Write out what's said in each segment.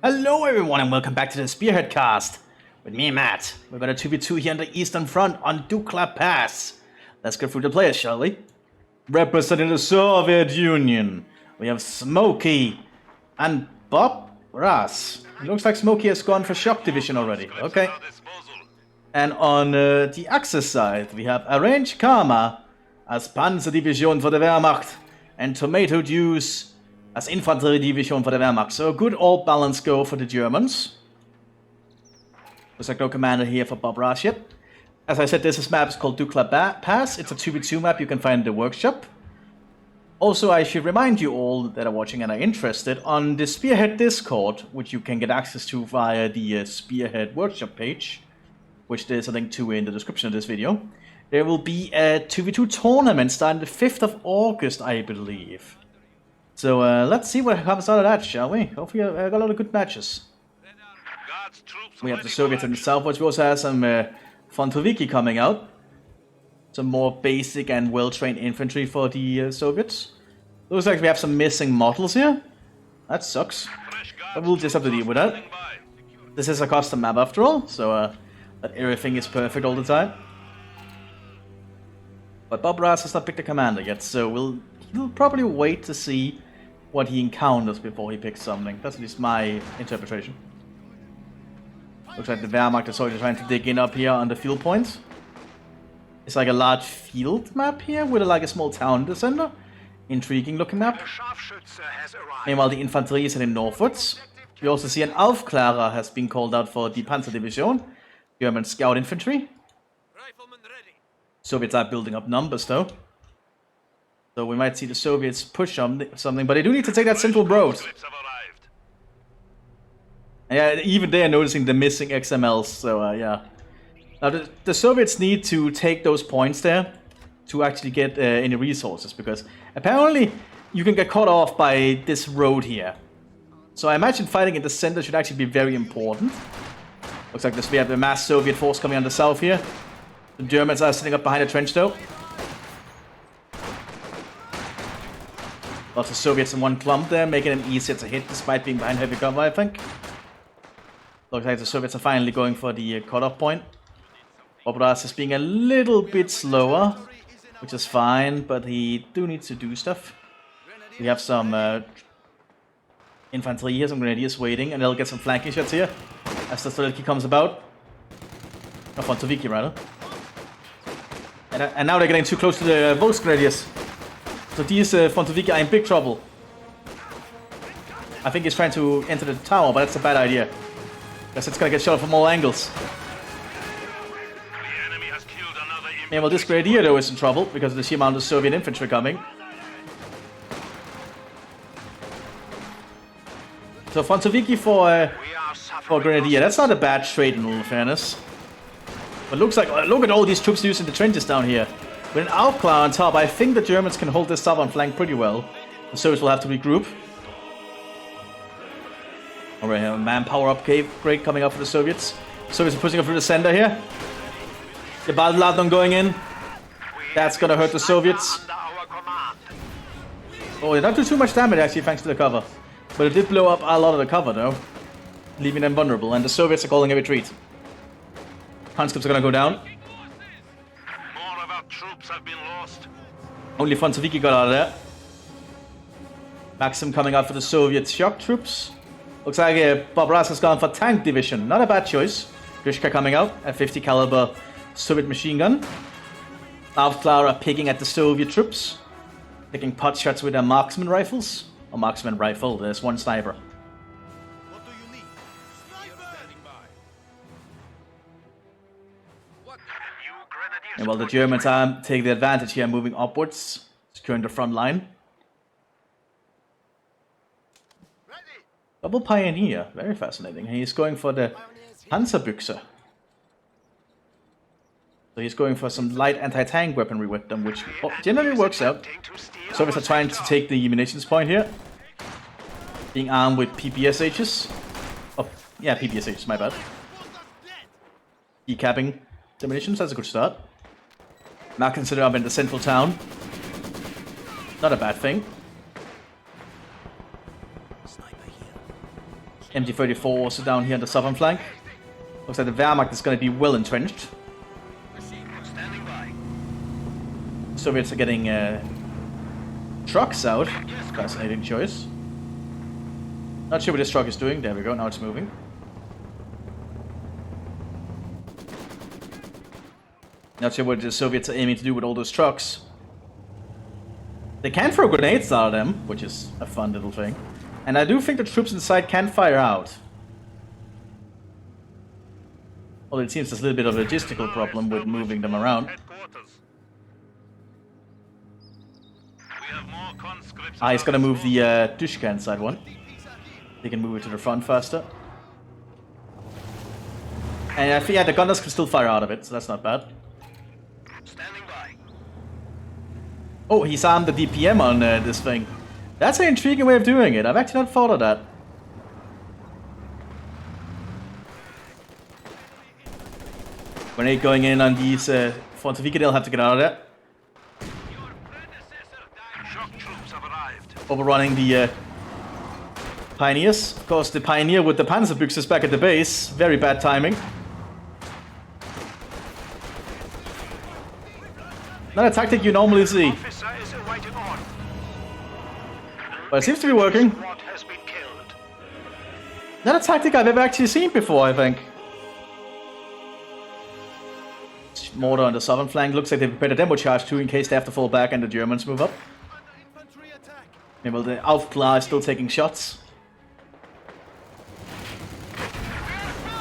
Hello everyone and welcome back to the Spearhead cast with me and Matt. We've got a 2v2 here on the Eastern Front on Dukla Pass. Let's go through the players, shall we? Representing the Soviet Union, we have Smokey and Bob Ras. It looks like Smokey has gone for Shock Division already. Okay. And on the Axis side, we have Arrange Karma as Panzerdivision for the Wehrmacht and Tomato Juice as Infanteriedivision for the Wehrmacht. So a good all-balanced go for the Germans. Looks like no commander here for Bob Ras yet. As I said, this map is called Dukla Pass. It's a 2v2 map you can find in the workshop. Also, I should remind you all that are watching and are interested, on the Spearhead Discord, which you can get access to via the Spearhead workshop page, which there's a link to in the description of this video, there will be a 2v2 tournament starting the 5th of August, I believe. So let's see what comes out of that, shall we? Hopefully I got a lot of good matches. We have the Soviets in the southwards. We also have some Frontoviki coming out. Some more basic and well-trained infantry for the Soviets. Looks like we have some missing models here. That sucks. But we'll just have to deal with that. This is a custom map after all, so that everything is perfect all the time. But Bob Ras has not picked a commander yet, so we'll probably wait to see what he encounters before he picks something. That's at least my interpretation. Looks like the Wehrmacht is already trying to dig in up here on the field points. It's like a large field map here with like a small town in the center. Intriguing looking map. Meanwhile, the infantry is heading northwards. We also see an Aufklärer has been called out for the Panzerdivision, German scout infantry. Soviets are building up numbers though. So we might see the Soviets push on something, but they do need to take that central road. And yeah, even they are noticing the missing XMLs, so yeah. Now the Soviets need to take those points there to actually get any resources, because apparently you can get cut off by this road here. So I imagine fighting in the center should actually be very important. Looks like we have a mass Soviet force coming on the south here. The Germans are sitting up behind a trench though. Lots of Soviets in one clump there, making them easier to hit despite being behind heavy cover, I think. Looks like the Soviets are finally going for the cutoff point. Bob Ras is being a little bit slower, which is fine, but he do need to do stuff. We have some infantry here, some grenadiers waiting, and they'll get some flanking shots here as the Strelki comes about. No, Frontoviki rather. And now they're getting too close to the Volksgrenadiers. So these Frontoviki are in big trouble. I think he's trying to enter the tower, but that's a bad idea. Because it's gonna get shot from all angles. Yeah, well, this Grenadier though is in trouble because of the sheer amount of Soviet infantry coming. So Frontoviki for Grenadier, that's not a bad trade in all fairness. But looks like, look at all these troops using the trenches down here. With an Aufklärer on top, I think the Germans can hold this southern flank pretty well. The Soviets will have to regroup. Alright, a manpower upgrade coming up for the Soviets. Soviets are pushing up through the center here. The Baldladon going in. That's gonna hurt the Soviets. Oh, they don't do too much damage actually thanks to the cover. But it did blow up a lot of the cover though, leaving them vulnerable, and the Soviets are calling a retreat. Conscripts are gonna go down. More of our troops have been lost. Only Frontoviki got out of there. Maxim coming out for the Soviet shock troops. Looks like Bob Ras has gone for tank division. Not a bad choice. Grishka coming out, a 50 caliber Soviet machine gun. Aufklärer picking at the Soviet troops. Taking pot shots with their marksman rifles. Or marksman rifle, there's one sniper. What do you need? And while the Germans are taking the advantage here, moving upwards, securing the front line. Double Pioneer, very fascinating. He's going for the Panzerbüchse. So he's going for some light anti-tank weaponry with them, which generally works out. Soviets are trying to take the munitions point here. Being armed with PPSHs. Oh, yeah, PPSHs, my bad. Decapping the munitions, that's a good start. Now consider I'm in the central town. Not a bad thing. MG34 also down here on the southern flank. Looks like the Wehrmacht is going to be well entrenched. Standing by. Soviets are getting trucks out. Fascinating choice. Not sure what this truck is doing. There we go. Now it's moving. Not sure what the Soviets are aiming to do with all those trucks. They can throw grenades out of them, which is a fun little thing. And I do think the troops inside can fire out. Although it seems there's a little bit of a logistical problem with moving them around. He's gonna move the Dushka inside one. They can move it to the front faster. And I think, yeah, the gunners can still fire out of it, so that's not bad. Standing by. Oh, he's armed the DPM on this thing. That's an intriguing way of doing it. I've actually not thought of that. Grenade going in on these Fortifica, they'll have to get out of there. Shock troops have arrived. Overrunning the Pioneers. Of course, the Pioneer with the Panzerbüchse back at the base. Very bad timing. Not a tactic you normally see. Officer is awaiting order. But it seems to be working. Squad has been killed. Not a tactic I've ever actually seen before, I think. Mortar on the southern flank. Looks like they've prepared a demo charge too in case they have to fall back and the Germans move up. Meanwhile, the Aufklar is still taking shots.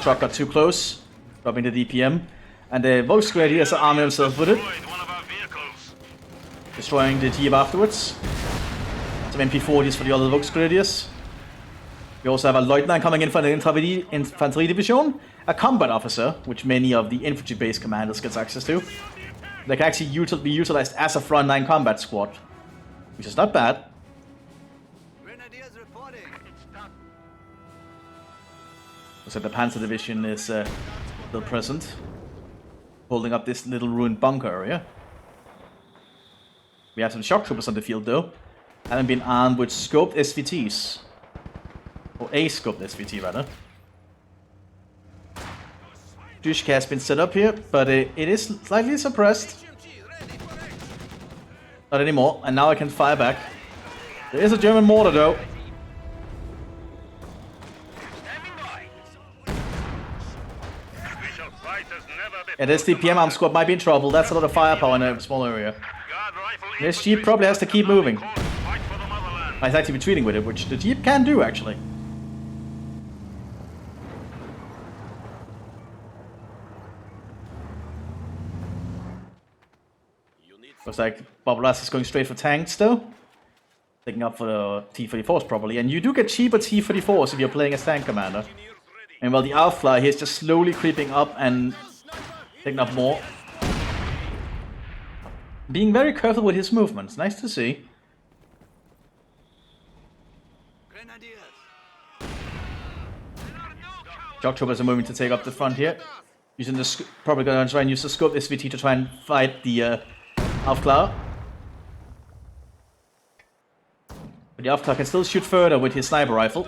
Truck got too close, dropping the DPM. And the Volksgrenadiers are arming themselves with it, One of our vehicles. destroying the Jeep afterwards. Some MP40s for the other Volksgrenadiers. We also have a Leutnant coming in for the Infanterie Division, a combat officer, which many of the infantry base commanders gets access to. They can actually be utilized as a frontline combat squad, which is not bad. Grenadiers reporting. Looks like the Panzer Division is still present, holding up this little ruined bunker area. We have some shock troopers on the field though, having been armed with scoped SVTs. Or a scoped SVT rather. Dushka has been set up here, but it is slightly suppressed. Not anymore, and now I can fire back. There is a German mortar though. Standing by. We shall fight as never before. And this DPM arm squad might be in trouble. That's a lot of firepower in a small area. Guard rifle This Jeep probably has to keep moving. Fight for the motherland. He's actually retreating with it, which the Jeep can do actually. Looks like Barbaras is going straight for tanks though. Taking up for the T-34s probably. And you do get cheaper T-34s if you're playing as tank commander. And while the Outfly here is just slowly creeping up and taking up more. Being very careful with his movements. Nice to see. Grenadiers. Shock troopers are moving to take up the front here. Using the probably going to try and use the scope SVT to try and fight the Aufklar. But the Aufklar can still shoot further with his sniper rifle.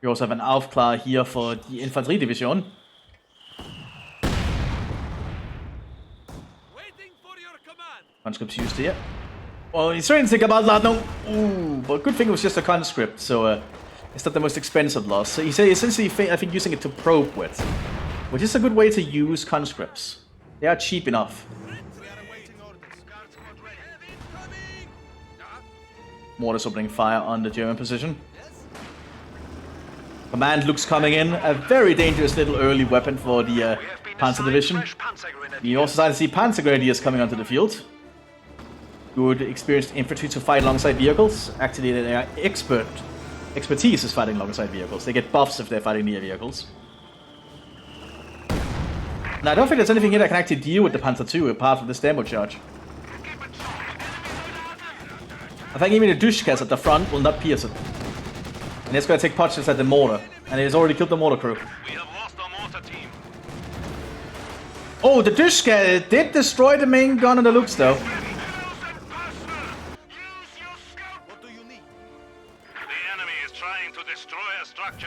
We also have an Aufklar here for the Infanterie Division. Conscripts used here. Well, he's trying to take about that now. Ooh, but good thing it was just a conscript, so it's not the most expensive loss. So he's essentially, I think, using it to probe with, which is a good way to use conscripts. They are cheap enough. Mortars opening fire on the German position. Command Luke's coming in. A very dangerous little early weapon for the Panzer Division. You also start to see Panzer Grenadiers coming onto the field. Good experienced infantry to fight alongside vehicles. Actually, they are expertise is fighting alongside vehicles. They get buffs if they're fighting near vehicles. Now, I don't think there's anything here that can actually deal with the Panzer II apart from this demo charge. I think even the Dushkas at the front will not pierce it. And it's going to take pot shots at the mortar. And it has already killed the mortar crew. We have lost our mortar team. Oh, the Dushka did destroy the main gun on the Lukes though. trying to destroy a structure.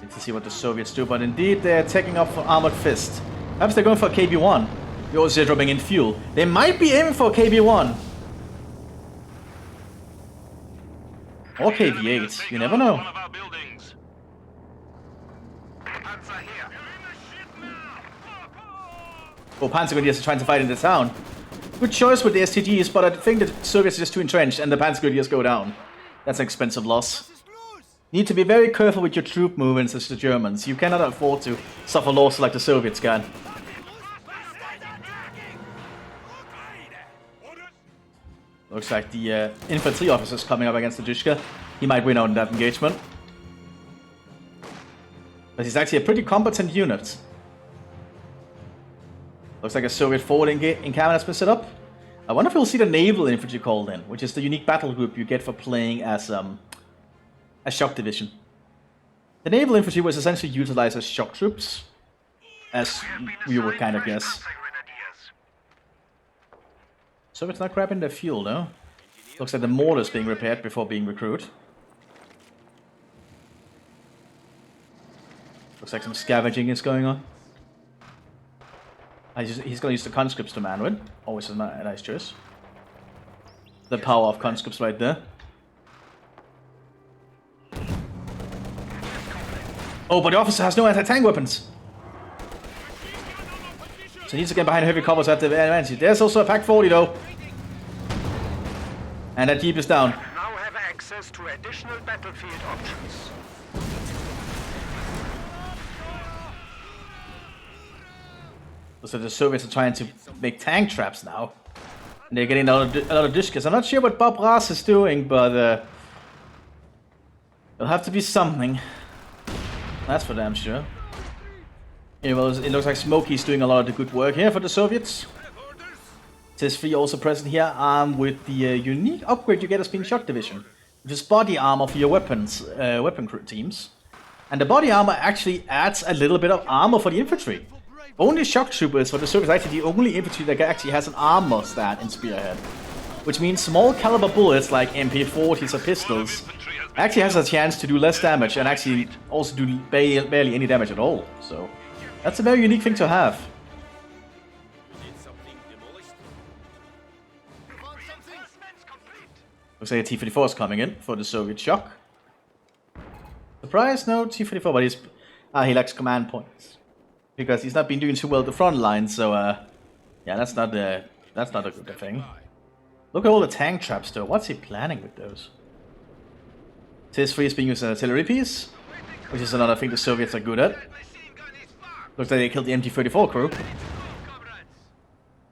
Need to see what the Soviets do, but indeed they're taking up for Armored Fist. Perhaps they're going for KB1. You're also dropping in fuel. They might be aiming for KB1. Or KV8, you never know. One of our buildings. Panzer here. Oh, Panzergrenadiers are trying to fight in the town. Good choice with the STGs, but I think the Soviets are just too entrenched and the Panzergrenadiers go down. That's an expensive loss. You need to be very careful with your troop movements as the Germans. You cannot afford to suffer loss like the Soviets can. Looks like the infantry officer's coming up against the Dushka. He might win out in that engagement. But he's actually a pretty competent unit. Looks like a Soviet forward encampment has been set up. I wonder if we'll see the naval infantry called in, which is the unique battle group you get for playing as a shock division. The naval infantry was essentially utilized as shock troops, as we would kind of guess. Soviets not grabbing their fuel though. Looks like the mortar's being repaired before being recruited. Looks like some scavenging is going on. He's going to use the conscripts to man with. Always a nice choice. The power of conscripts right there. Oh, but the officer has no anti-tank weapons. So he needs to get behind heavy covers at the advantage. There's also a Pack 40 though. And that Jeep is down. Now have access to additional battlefield options. So the Soviets are trying to make tank traps now. And they're getting a lot of Dushkas. I'm not sure what Bob Ross is doing, but it'll have to be something. That's for damn sure. Yeah, well, it looks like Smokey's doing a lot of the good work here for the Soviets. Mthis 3 also present here, armed with the unique upgrade you get as being shock division, which is body armor for your weapons, weapon crew teams. And the body armor actually adds a little bit of armor for the infantry. Only shock troopers for the Soviets are actually the only infantry that actually has an armor stat in Spearhead. Which means small caliber bullets like MP40s or pistols actually has a chance to do less damage and actually also do barely any damage at all. So that's a very unique thing to have. Looks like a T-54 is coming in for the Soviet shock. Surprise? No T-54, but he lacks command points. Because he's not been doing too well at the front line, so yeah, that's not a good thing. Look at all the tank traps though. What's he planning with those? Mthis 3 is being used as an artillery piece, which is another thing the Soviets are good at. Looks like they killed the MT-34 crew.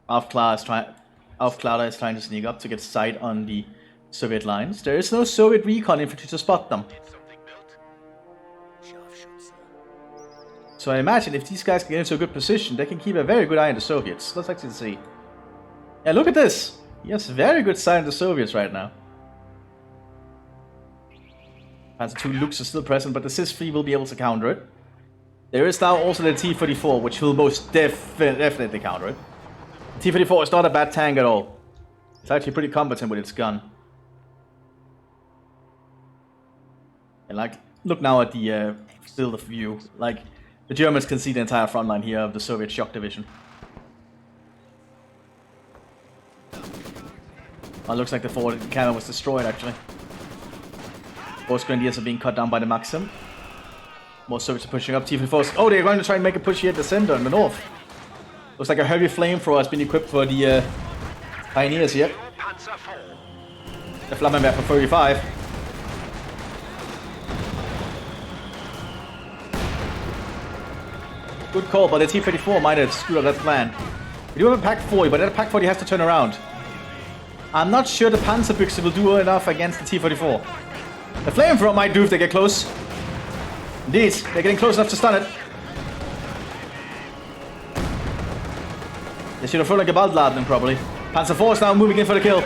Aufklärer is trying to sneak up to get sight on the Soviet lines. There is no Soviet recon infantry to spot them. So I imagine if these guys can get into a good position, they can keep a very good eye on the Soviets. Let's actually see. Yeah, look at this! He has very good sight on the Soviets right now. Panzer II Lux is still present, but the Mthis 3 will be able to counter it. There is now also the T-34, which will most definitely counter it. The T-34 is not a bad tank at all. It's actually pretty competent with its gun. And like, look now at the field of view. Like, the Germans can see the entire front line here of the Soviet shock division. Oh, it looks like the forward cannon was destroyed actually. Both Grenadiers are being cut down by the Maxim. More Soviets are pushing up. T-34s. Oh, they're going to try and make a push here at the center in the north. Looks like a heavy flamethrower has been equipped for the pioneers here. The Flammenwerfer 35. Good call, but the T-34 might have screwed up that plan. We do have a Pack 40, but that Pack 40 has to turn around. I'm not sure the Panzerbüchse will do enough against the T-34. The flamethrower might do if they get close. Indeed, they're getting close enough to stun it. They should have thrown like a Baldladen probably. Panzer IV is now moving in for the kill.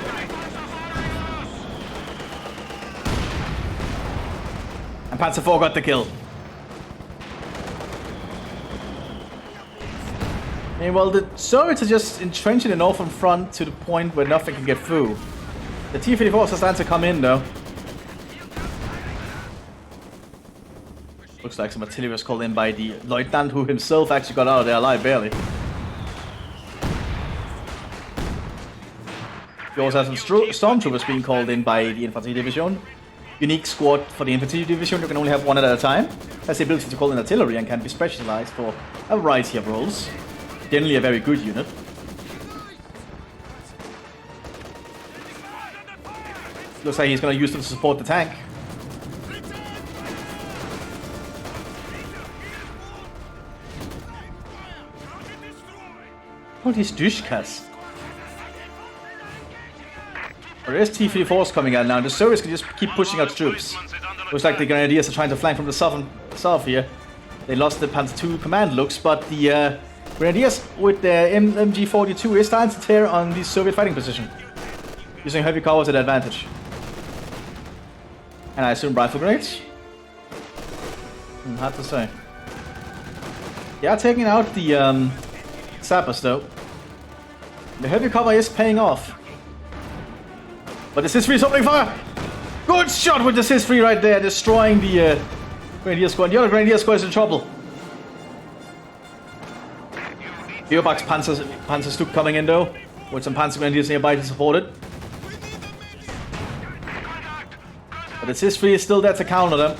And Panzer IV got the kill. Yeah, well, the Soviets are just entrenched in the northern front to the point where nothing can get through. The T-34s are starting to come in, though. Looks like some artillery was called in by the Lieutenant, who himself actually got out of there alive, barely. We also have some stormtroopers being called in by the Infantry Division. Unique squad for the Infantry Division, you can only have one at a time. Has the ability to call in artillery and can be specialized for a variety of roles. Generally a very good unit. Looks like he's going to use them to support the tank. All these Dushkas. There is T-34s coming out now. The Soviets can just keep pushing out troops. Looks like the Grenadiers are trying to flank from the south here. They lost the Panzer II command looks, but the Grenadiers with their MG42 is starting to tear on the Soviet fighting position. Using heavy cover to their advantage. And I assume rifle grenades? Hard to say. They are taking out the sappers though. The heavy cover is paying off. But the SIS-3 is opening fire! Good shot with the SIS-3 right there, destroying the Grenadier squad. The other Grenadier squad is in trouble. Gearbox Panzer Stuck coming in though, with some Panzer Grenadiers nearby to support it. But the SIS-3 is still there to counter them.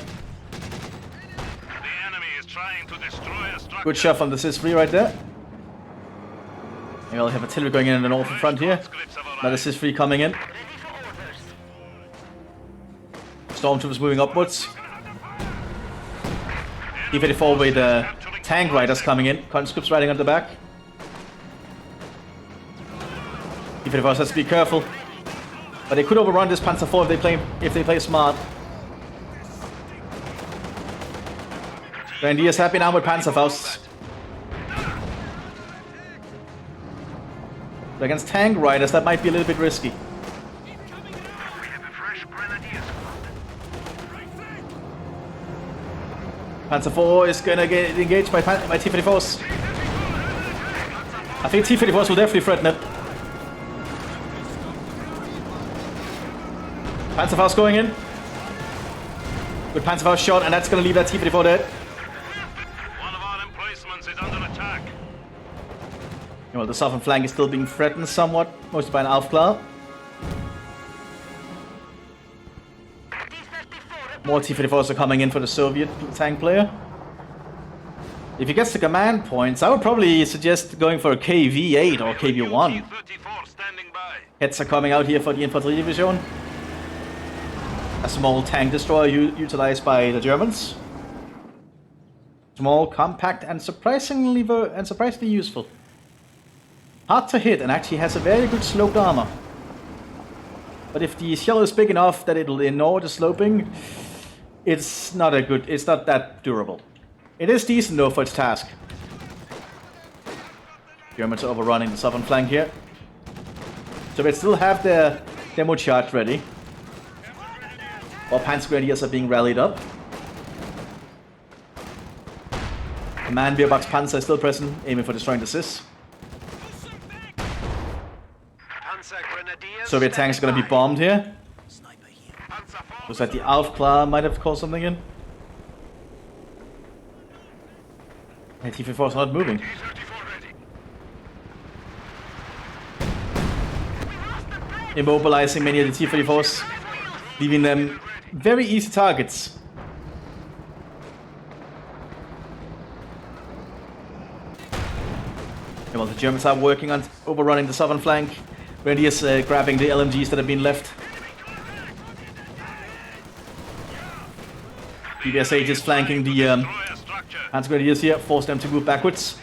The enemy is trying to destroy a structure. Good shot from the SIS-3 right there. We'll have artillery going in the northern front here. Another SIS-3 coming in. Stormtroopers moving upwards. T-34 with tank riders coming in. Conscripts riding on the back. T-34 has to be careful. But they could overrun this Panzer IV if they play smart. Grenadiers have been armed with Panzerfausts. But against tank riders, that might be a little bit risky. Panzer IV is gonna get engaged by T-34s. I think T-34s will definitely threaten it. Panzerfaust going in. Good Panzerfaust shot, and that's gonna leave that T-34 dead. One of our emplacements is under attack. Well, the southern flank is still being threatened somewhat, mostly by an Aufklar. More T-34s are coming in for the Soviet tank player. If he gets the command points, I would probably suggest going for a KV-8 or KV-1. Heads are coming out here for the Infantry Division. A small tank destroyer utilized by the Germans. Small, compact, and surprisingly useful. Hard to hit and actually has a very good sloped armor. But if the shell is big enough that it'll ignore the sloping, it's not that durable. It is decent though for its task. Germans are overrunning the southern flank here. So they still have their demo charge ready. All Panzer Grenadiers are being rallied up. Command Wehrmacht Panzer is still present, aiming for destroying the SIS. Soviet tanks are going to be bombed here. Looks like the Aufklar might have called something in. And T-34 is not moving. Immobilizing many of the T-34s, leaving them very easy targets. Okay, well, the Germans are working on overrunning the southern flank. Grenadiers grabbing the LMGs that have been left. BBSH is flanking the Panzer Grenadiers here, force them to move backwards.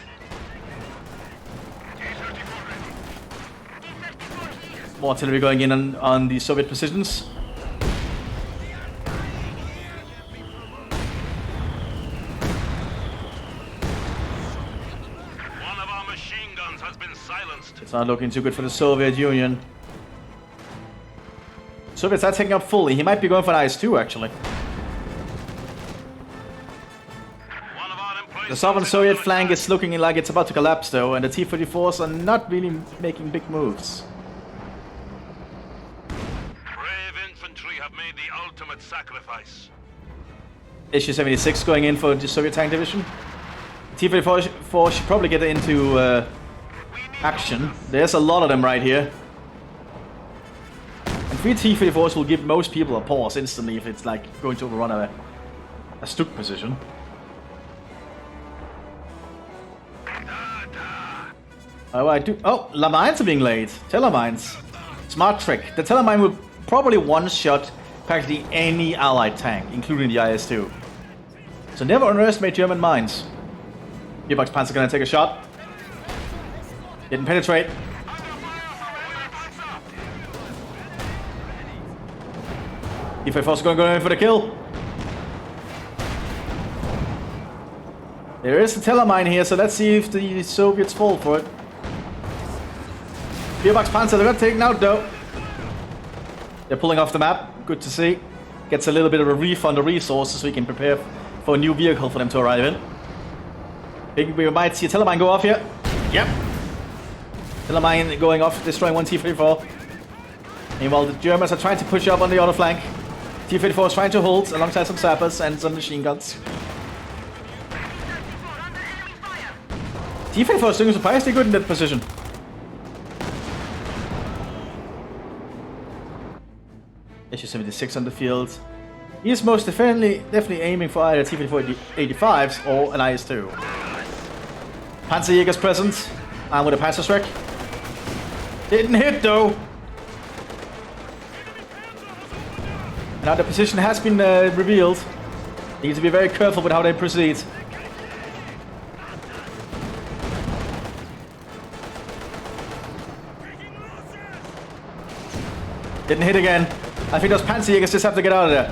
More artillery going in on the Soviet positions. One of our machine guns has been silenced. It's not looking too good for the Soviet Union. Soviets are taking up fully. He might be going for an IS-2 actually. The southern Soviet flank is looking like it's about to collapse though, and the T-34s are not really making big moves. Brave infantry have made the ultimate sacrifice. SU-76 going in for the Soviet tank division. T-34 should probably get into action. There's a lot of them right here. And 3 T-34s will give most people a pause instantly if it's like going to overrun a Stuk position. Oh, mines are being laid. Telemines. Smart trick. The telemine will probably one-shot practically any allied tank, including the IS-2. So never underestimate German mines. Gearbox Panzer gonna take a shot. Didn't penetrate. T-34's going to go in for the kill. There is a telemine here, so let's see if the Soviets fall for it. Gearbox Panzer, they're not taken out though. They're pulling off the map. Good to see. Gets a little bit of a refund of resources so we can prepare for a new vehicle for them to arrive in. Maybe we might see a telemine go off here. Yep. Telemine going off, destroying 1 T-34. Meanwhile, the Germans are trying to push up on the other flank. T-34 is trying to hold alongside some sappers and some machine guns. T-34 is doing surprisingly good in that position. SU-76 on the field. He is most definitely aiming for either T-34 85s or an IS-2. Panzerjäger's present. Armed with a Panzerschreck. Didn't hit though. Now the position has been revealed. You need to be very careful with how they proceed. Didn't hit again. I think those Panzerjägers just have to get out of there.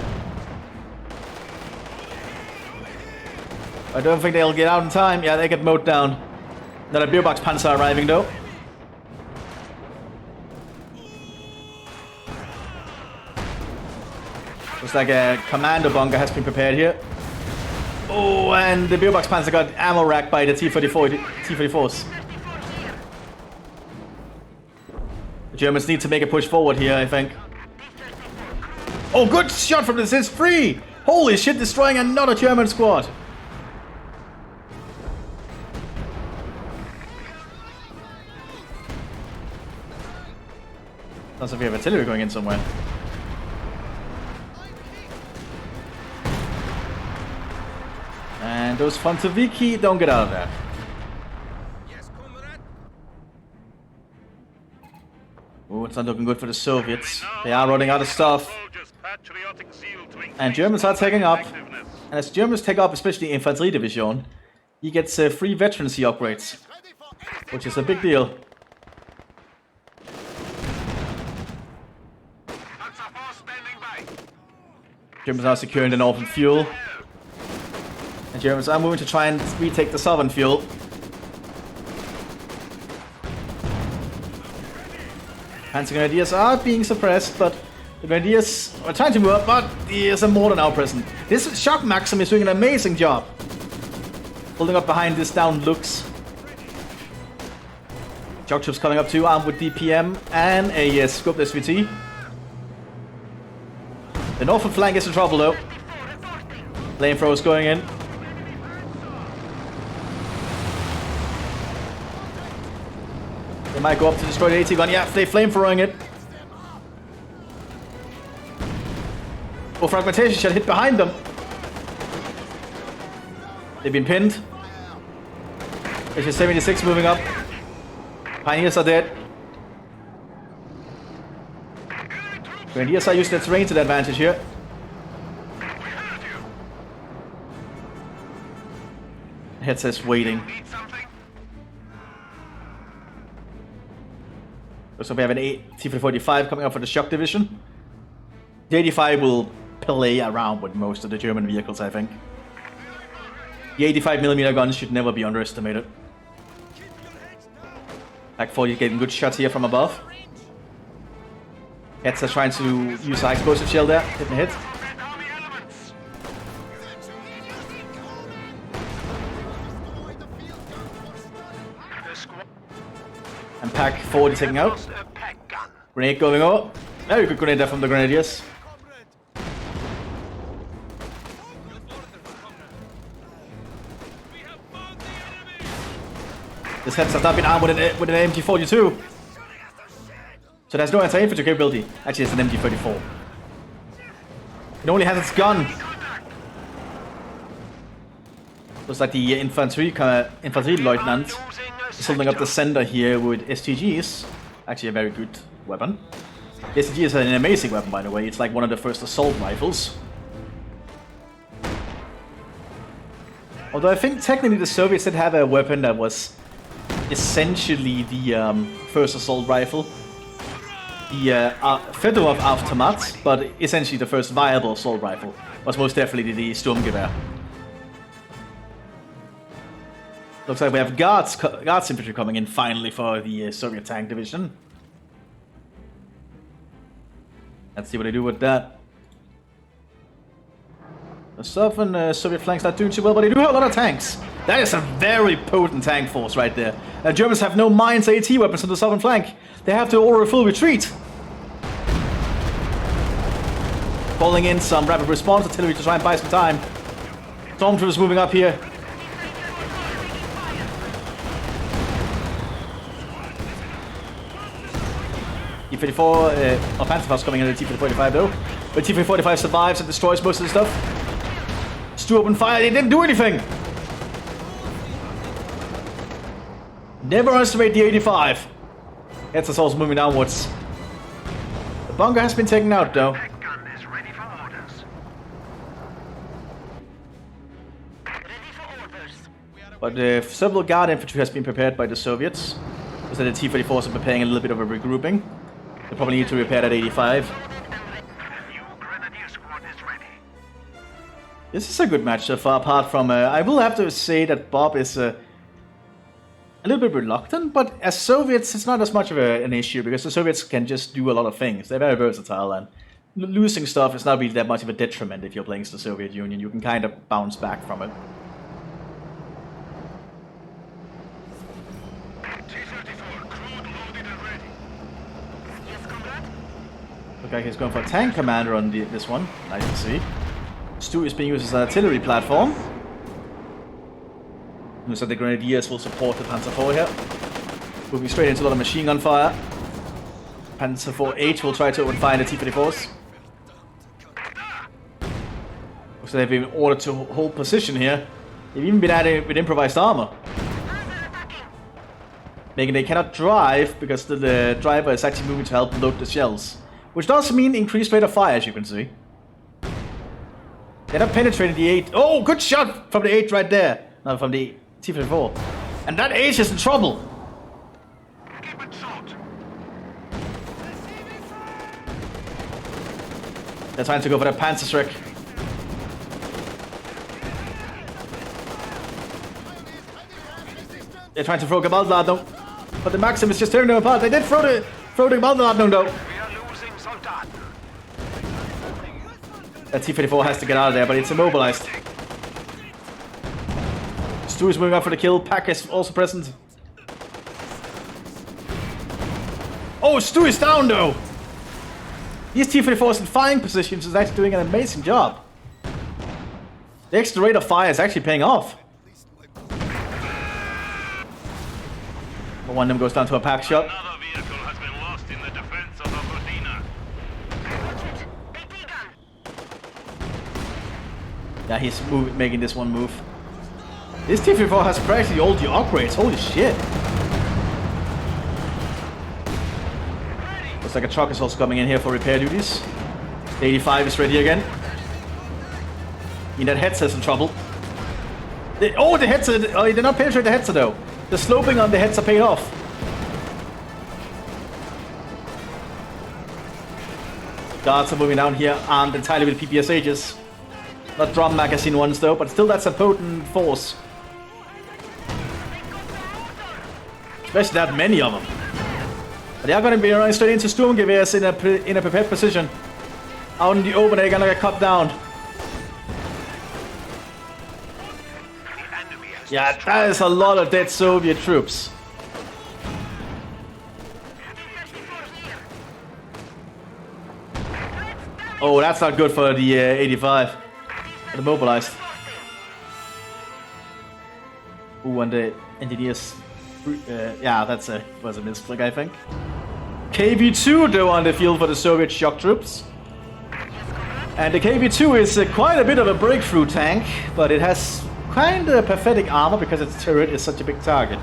I don't think they'll get out in time. Yeah, they get mowed down. Not a Beerbox Panzer arriving though. Looks like a commando bunker has been prepared here. Oh, and the Beerbox Panzer got ammo racked by the T-34s. The Germans need to make a push forward here, I think. Oh, good shot from this. It's free! Holy shit, destroying another German squad. Sounds like we have artillery going in somewhere. And those Frontoviki don't get out of there. Oh, it's not looking good for the Soviets. They are running out of stuff. And Germans are taking up. And as Germans take up, especially Infantry Division, he gets free veterancy upgrades, which is a big deal. Germans are securing the northern fuel. And Germans are moving to try and retake the southern fuel. Panzer Grenadiers are being suppressed, but the Grenadiers are trying to move up, but there's a mortar now present. This Shock Maxim is doing an amazing job. Holding up behind this downed Lux. Shock troops coming up too, armed with DPM and a scoped SVT. The northern flank is in trouble though. Flamethrowers going in. They might go up to destroy the AT gun. Yeah, they're flamethrowing it. Oh, fragmentation shot hit behind them. They've been pinned. SU-76 moving up. Pioneers are dead. Grenadiers are using their terrain to their advantage here. Head says waiting. So we have an T-45 coming up for the Shock Division. The 85 will play around with most of the German vehicles, I think. The 85mm guns should never be underestimated. Like 40 getting good shots here from above. Hetzer trying to use high explosive shell there, didn't hit. And Pack 40 taken out. Lost a pack gun. Grenade going over. Very good grenade there from the Grenadiers. This head's has not been armed with an MG42. So there's no anti-infantry capability. Actually, it's an MG34. It only has its gun. Looks like the infantry lieutenant is holding up the center here with STGs. Actually, a very good weapon. The STG is an amazing weapon, by the way. It's like one of the first assault rifles. Although I think technically the Soviets did have a weapon that was essentially the first assault rifle. The Fedorov aftermath, but essentially the first viable assault rifle was most definitely the Sturmgewehr. Looks like we have guards infantry coming in finally for the Soviet tank division. Let's see what they do with that. The southern Soviet flank's not doing too well, but they do have a lot of tanks. That is a very potent tank force right there. Germans have no mines or AT weapons on the southern flank. They have to order a full retreat. Calling in some rapid response artillery to try and buy some time. Stormtroopers moving up here. T-54, or Panzerfaust coming in the T-45 though. But T-45 survives and destroys most of the stuff. Stu opened fire, they didn't do anything! Never underestimate the 85. It's assaults moving downwards. The bunker has been taken out though. Gun is ready for orders. But several guard infantry has been prepared by the Soviets. So the T-34s are preparing a little bit of a regrouping. They probably need to repair that 85. The new Grenadier squad is ready. This is a good match so far, apart from... I will have to say that Bob is a little bit reluctant, but as Soviets, it's not as much of an issue, because the Soviets can just do a lot of things. They're very versatile, and losing stuff is not really that much of a detriment if you're playing the Soviet Union. You can kind of bounce back from it. T-34, crude loaded and ready. Yes, comrade. Looks like he's going for a tank commander on this one. Nice to see. Stu is being used as an artillery platform. Looks like the Grenadiers will support the Panzer IV here. Moving straight into a lot of machine gun fire. Panzer IV-H will try to open fire in the T-34s. Looks like they've been ordered to hold position here. They've even been added with improvised armor. Making they cannot drive because the driver is actually moving to help load the shells. Which does mean increased rate of fire, as you can see. They're not penetrating the 8. Oh, good shot from the 8 right there. No, from the T-54. And that H is in trouble. Keep it short. They're trying to go for the Panzerschreck. They're trying to throw Gewaltladung, but the Maxim is just tearing them apart. They did throw the Gewaltladung though. We are losing Soldaten. That T-54 has to get out of there, but it's immobilized. Stu is moving up for the kill. Pack is also present. Oh, Stu is down though. These T-54s in firing positions is actually doing an amazing job. The extra rate of fire is actually paying off. But one of them goes down to a pack shot. Another vehicle has been lost in the defense of Aberdeen. Yeah, he's making this one move. This T-54 has practically all the upgrades. Holy shit. Looks like a truck is also coming in here for repair duties. The 85 is ready again. That headset's in trouble. The headset! Oh, he did not penetrate the headset though. The sloping on the headset paid off. Guards are moving down here, armed entirely with PPSHs. Not drum magazine ones though, but still that's a potent force. Especially that many of them. But they are going to be running straight into Sturmgewehrs in a prepared position. Out in the open, they're going to get cut down. Yeah, that is a lot of dead Soviet troops. Oh, that's not good for the 85. The mobilized. Ooh, and the engineers. Yeah, that's was a misclick, I think. KV-2 though on the field for the Soviet shock troops. And the KV-2 is quite a bit of a breakthrough tank, but it has kind of pathetic armor because its turret is such a big target.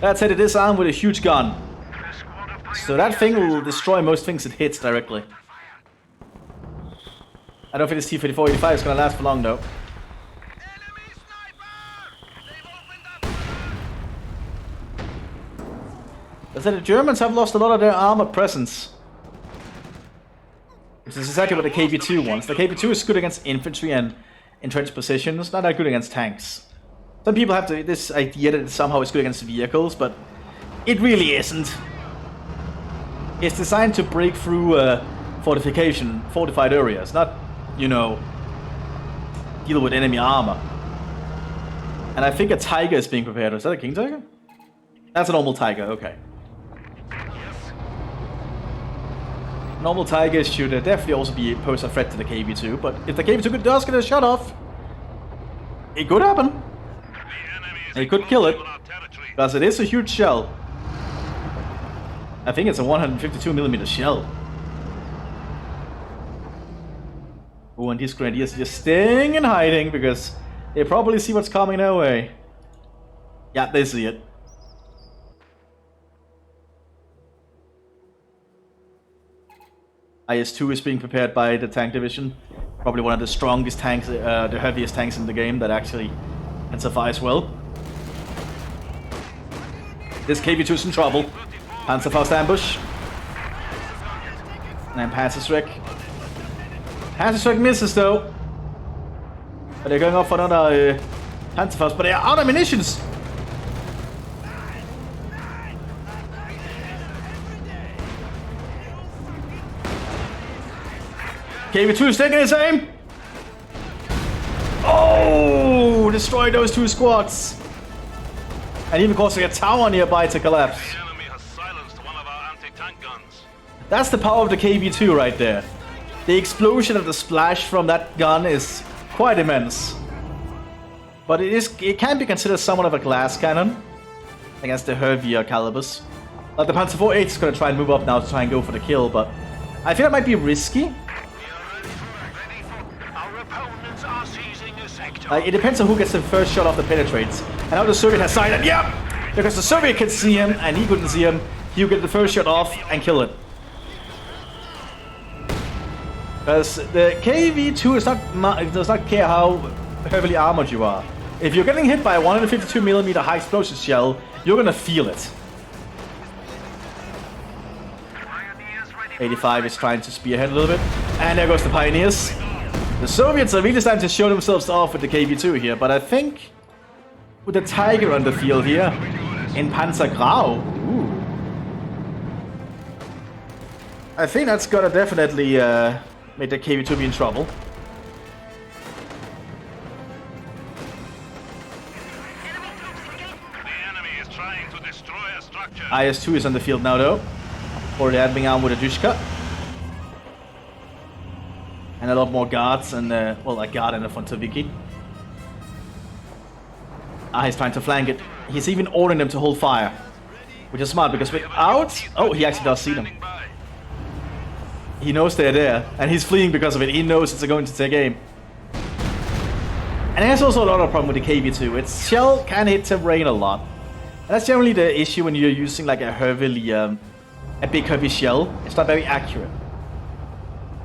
That said, it is armed with a huge gun. So that thing will destroy most things it hits directly. I don't think this T-34-85 is gonna last for long though. I said the Germans have lost a lot of their armor presence. Which is exactly what the KV-2 wants. The KV-2 is good against infantry and entrenched positions, not that good against tanks. Some people have this idea that it somehow is good against vehicles, but it really isn't. It's designed to break through fortified areas, not, you know, deal with enemy armor. And I think a Tiger is being prepared. Is that a King Tiger? That's a normal Tiger, okay. Normal Tigers should definitely also pose a threat to the KV-2, but if the KV-2 does get a shot off, it could happen. It could kill it, because it is a huge shell. I think it's a 152mm shell. Oh, and these grenadiers are just staying and hiding because they probably see what's coming their way. Yeah, they see it. IS-2 is being prepared by the tank division. Probably one of the strongest tanks, the heaviest tanks in the game that actually can survive well. This KV-2 is in trouble. Panzerfaust ambush. And then Panzerschreck. Panzerschreck misses though. But they're going off for another Panzerfaust, but they are out of munitions! KV-2 is taking his aim! Oh! Destroy those two squads! And even causing a tower nearby to collapse. The enemy has silenced one of our anti-tank guns. That's the power of the KV-2 right there. The explosion of the splash from that gun is quite immense. But it can be considered somewhat of a glass cannon against the heavier calibers. Like the Panzer IV-8 is going to try and move up now to try and go for the kill, but I feel it might be risky. It depends on who gets the first shot off the penetrates. And now the Soviet has sighted. Yep! Because the Soviet could see him and he couldn't see him. He'll get the first shot off and kill it. Because the KV-2 does not care how heavily armored you are. If you're getting hit by a 152mm high explosive shell, you're gonna feel it. 85 is trying to spearhead a little bit. And there goes the Pioneers. The Soviets are really starting to show themselves off with the KV-2 here, but I think with the Tiger on the field here, in Panzer Grau, ooh. I think that's gonna definitely make the KV-2 be in trouble. The enemy is trying to destroy a structure. IS-2 is on the field now though, already being armed with a Dushka. And a lot more guards and, well, a guard and a Fontoviki. He's trying to flank it. He's even ordering them to hold fire. Which is smart because without... Oh, he actually does see them. He knows they're there. And he's fleeing because of it. He knows it's going to take aim. And there's also a lot of problem with the KV-2. Its shell can hit terrain a lot. And that's generally the issue when you're using like a heavily... a big heavy shell. It's not very accurate.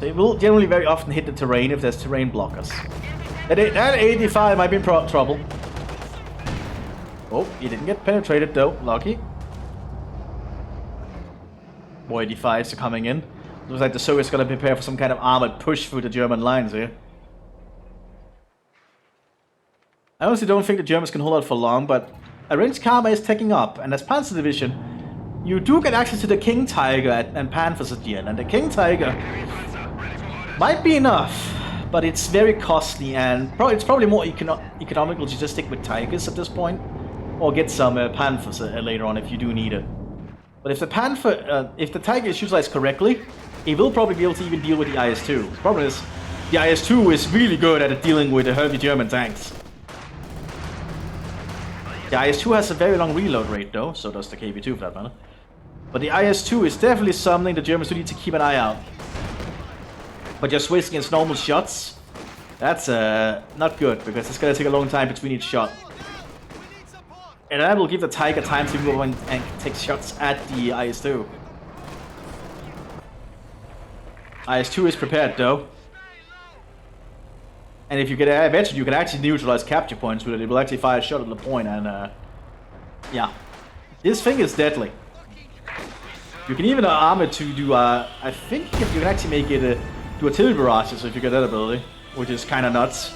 So it will generally very often hit the terrain if there's terrain blockers. That 85 might be in trouble. Oh, he didn't get penetrated though. Lucky. More 85s are coming in. Looks like the Soviets gonna prepare for some kind of armored push through the German lines here. I honestly don't think the Germans can hold out for long, but a ranged Karma is taking up, and as Panzer Division, you do get access to the King Tiger and Panthers at the end, and the King Tiger might be enough, but it's very costly, and it's probably more economical to just stick with Tigers at this point, or get some Panthers later on if you do need it. But But if the Panther, if the Tiger is utilized correctly, it will probably be able to even deal with the IS-2. The problem is, the IS-2 is really good at dealing with the heavy German tanks. The IS-2 has a very long reload rate though, so does the KV-2 for that matter. But the IS-2 is definitely something the Germans do need to keep an eye out. But just wasting against normal shots, that's not good, because it's going to take a long time between each shot. And that will give the Tiger time to move and take shots at the IS-2. IS-2 is prepared though. And if you get eventually, you can actually neutralize capture points with it. It will actually fire a shot at the point, and yeah. This thing is deadly. You can even arm it to do, I think you can actually make it do artillery barrages if you get that ability, which is kind of nuts.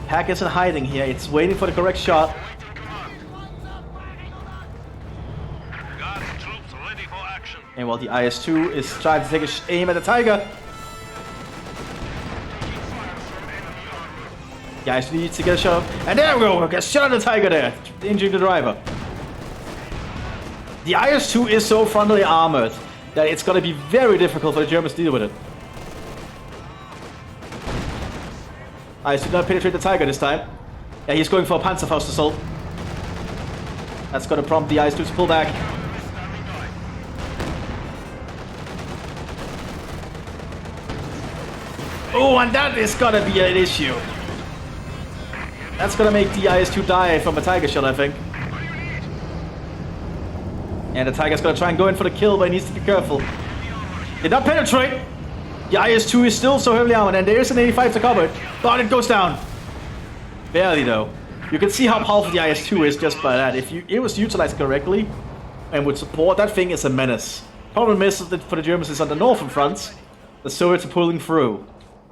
Pack isn't hiding here, it's waiting for the correct shot. And while the IS-2 is trying to take a aim at the Tiger, the IS-2 needs to get a shot, and there we go, get a shot at the Tiger there, injuring the driver. The IS-2 is so frontally armored that it's going to be very difficult for the Germans to deal with it. IS-2 did not penetrate the Tiger this time. Yeah, he's going for a Panzerfaust assault. That's going to prompt the IS-2 to pull back. Oh, and that is going to be an issue. That's going to make the IS-2 die from a Tiger shot, I think. And the Tiger's gonna try and go in for the kill, but he needs to be careful. Did not penetrate! The IS-2 is still so heavily armored, and there's an 85 to cover it. But it goes down. Barely though. You can see how powerful the IS-2 is just by that. If it was utilized correctly and with support, that thing is a menace. Problem is that for the Germans is on the northern fronts. The Soviets are pulling through.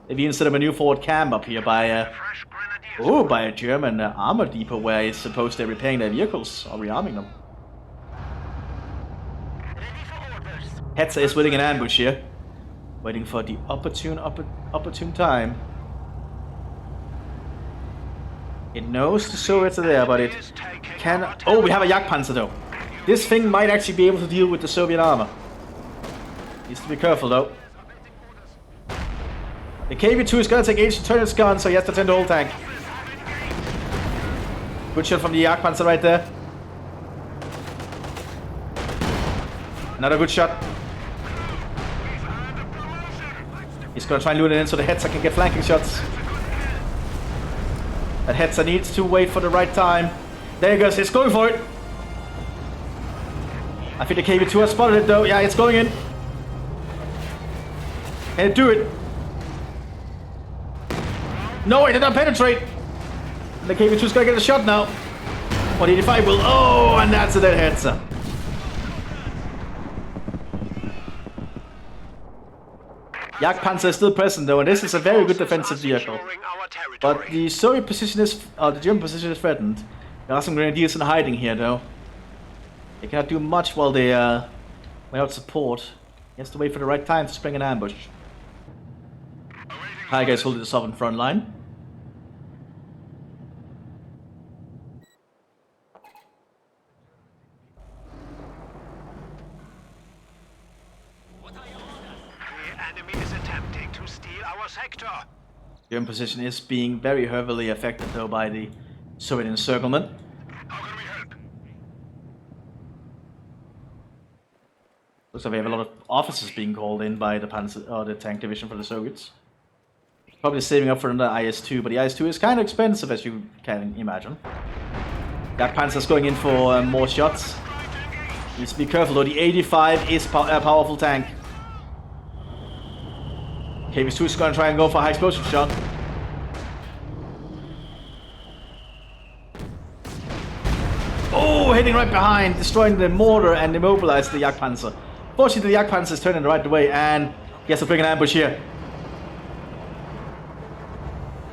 They've even set up a new forward camp up here by a German armor depot where it's supposed they're repairing their vehicles or rearming them. Hetzer is waiting an ambush here. Waiting for the opportune time. It knows the Soviets are there, but it can... Oh, we have a Jagdpanzer though. This thing might actually be able to deal with the Soviet armor. Needs to be careful though. The KV-2 is gonna take age to turn its gun, so he has to turn the whole tank. Good shot from the Jagdpanzer right there. Another good shot. He's gonna try and lure it in so the Hetzer can get flanking shots. That Hetzer needs to wait for the right time. There he goes, he's going for it. I think the KV-2 has spotted it though. Yeah, it's going in. Can it do it? No, it did not penetrate. And the KV-2 is gonna get a shot now. 185 will. Oh, and that's a dead Hetzer. Jagdpanzer is still present though, and this is a very good defensive vehicle. But the Soviet position is, the German position is threatened. There are some grenadiers in hiding here though. They cannot do much while they without support. He has to wait for the right time to spring an ambush. Tiger is holding the southern front line. German position is being very heavily affected though by the Soviet encirclement. How can we help? Looks like we have a lot of officers being called in by the Panzer or the tank division for the Soviets. Probably saving up for another IS-2, but the IS-2 is kind of expensive as you can imagine. That Panzer's going in for more shots. Needs to be careful though. The 85 is a powerful tank. KV-2 is going to try and go for a high explosive shot. Oh, hitting right behind, destroying the mortar and immobilized the Jagdpanzer. Fortunately, the Jagdpanzer is turning the right way and he has to bring an ambush here.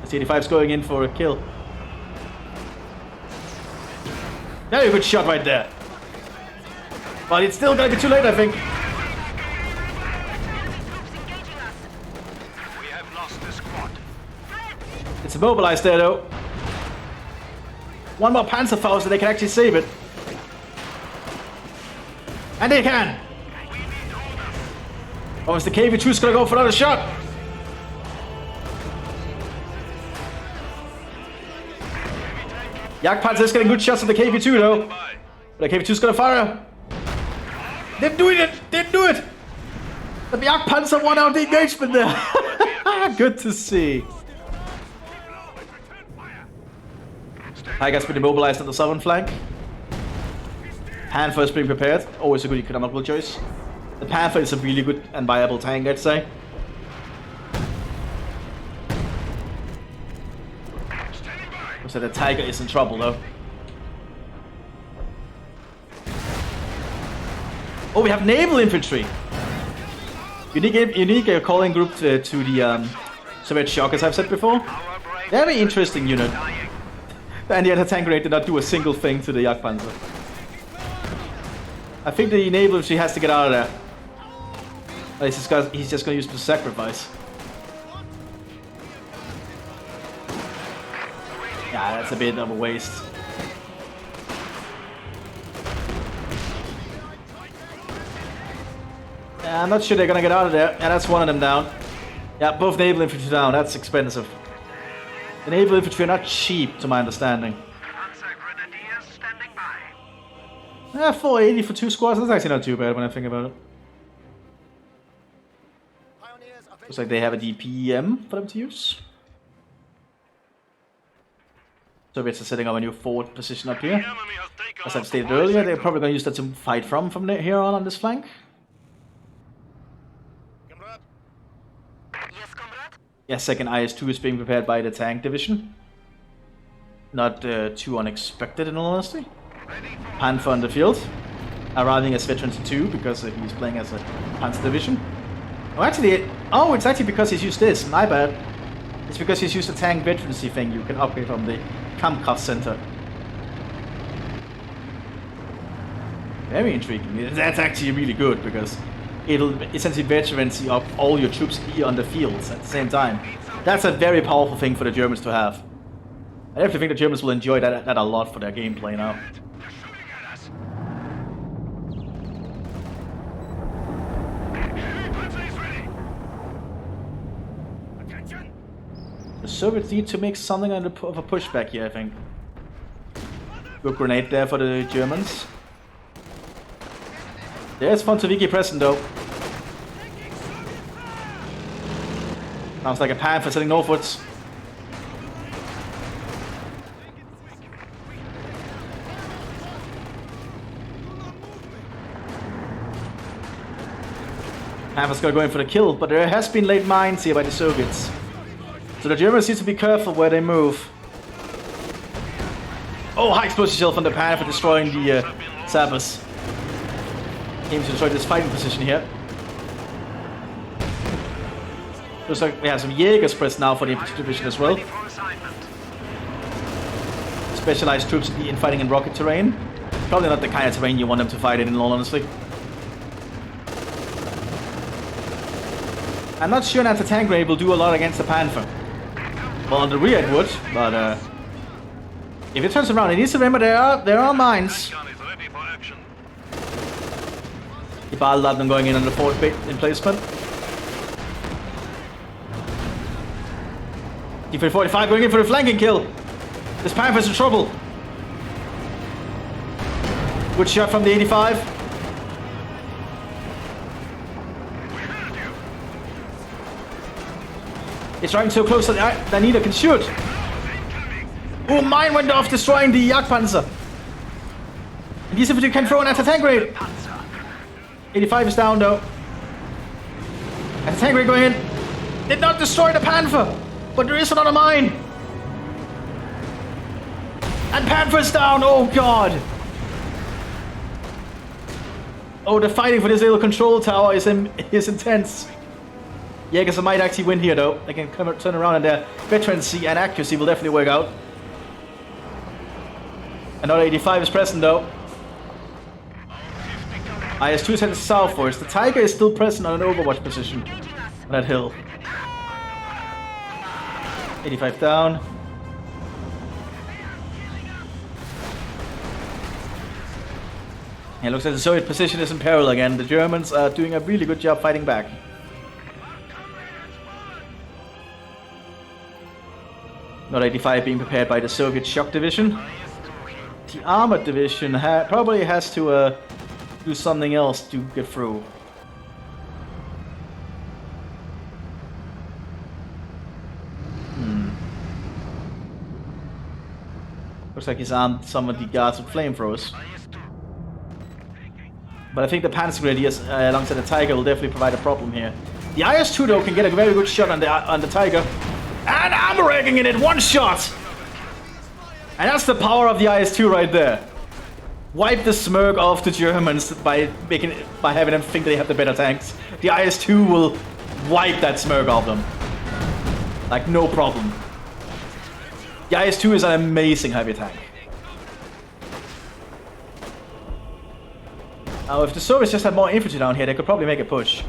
The 85 is going in for a kill. Very good shot right there. But it's still going to be too late, I think. It's immobilized there though. One more Panzerfaust and they can actually save it. And they can! Oh, is the KV2's gonna go for another shot? Jagdpanzer is getting good shots at the KV2 though. But the KV2's gonna fire. They're doing it! They do it! But the Jagdpanzer won out the engagement there. Good to see. Tiger's been immobilized on the southern flank. Panther is being prepared. Always a good economical choice. The Panther is a really good and viable tank, I'd say. So the Tiger is in trouble though. Oh, we have naval infantry. Unique calling group to the Soviet shock, as I've said before. Very interesting unit. And the anti-tank grenade did not do a single thing to the Jagdpanzer. I think the naval infantry has to get out of there. He's just going to use the sacrifice. Yeah, that's a bit of a waste. Yeah, I'm not sure they're going to get out of there. Yeah, that's one of them down. Yeah, both naval infantry down. That's expensive. The naval infantry are not cheap, to my understanding. 480 for 2 squads. That's actually not too bad when I think about it. Looks like they have a DPM for them to use. Soviets are setting up a new forward position up here. As I've stated earlier, they're probably going to use that to fight from here on this flank. Yeah, second IS-2 is being prepared by the tank division. Not too unexpected in all honesty. Panther on the field. Arriving as veteran 2 because he's playing as a Panzer division. Oh, actually, it's actually because he's used this. My bad. It's because he's used the tank veterancy thing you can upgrade from the Kampfkraft Center. Very intriguing. That's actually really good because it'll essentially veterancy up all your troops here on the fields at the same time. That's a very powerful thing for the Germans to have. I definitely think the Germans will enjoy that a lot for their gameplay now. The Soviets need to make something of a pushback here, I think. Good grenade there for the Germans. There's Fontoviki present though. Sounds like a Panther sitting northwards. Panther's gonna go in for the kill, but there has been late mines here by the Soviets. So the Germans need to be careful where they move. Oh, high explosive shell from the Panther destroying the Sabres. Aims to destroy this fighting position here. Looks like we have some Jaegers pressed now for the infantry division as well. Specialized troops in fighting in rocket terrain. Probably not the kind of terrain you want them to fight in all honesty. I'm not sure an anti-tank grenade will do a lot against the Panther. Well, on the rear it would, but if it turns around, it needs to remember there are mines. Ibal going in on the forward emplacement. T-45 going in for the flanking kill. This Panther's in trouble. Good shot from the 85. It's running so close that neither can shoot. Oh, mine went off, destroying the Jagdpanzer. And these infantry can throw an anti-tank grenade. 85 is down though. Anti-tank grenade going in. Did not destroy the Panther, but there is another mine. And Panther's down. Oh god. Oh, the fighting for this little control tower is intense. Jaegers might actually win here though. They can turn around and their veterancy and accuracy will definitely work out. Another 85 is present though. IS-2 is headed southwards. The Tiger is still present on an overwatch position on that hill. 85 down. It looks like the Soviet position is in peril again. The Germans are doing a really good job fighting back. Not 85 being prepared by the Soviet shock division. The armored division probably has to do something else to get through. Looks like he's armed some of the guards with flamethrowers. But I think the Panzer Grenadiers alongside the Tiger will definitely provide a problem here. The IS-2 though can get a very good shot on the Tiger. And armor ragging in it, one shot! And that's the power of the IS-2 right there. Wipe the smirk off the Germans by having them think they have the better tanks. The IS-2 will wipe that smirk off them. Like no problem. The IS-2 is an amazing heavy tank. Now, if the Soviets just had more infantry down here, they could probably make a push.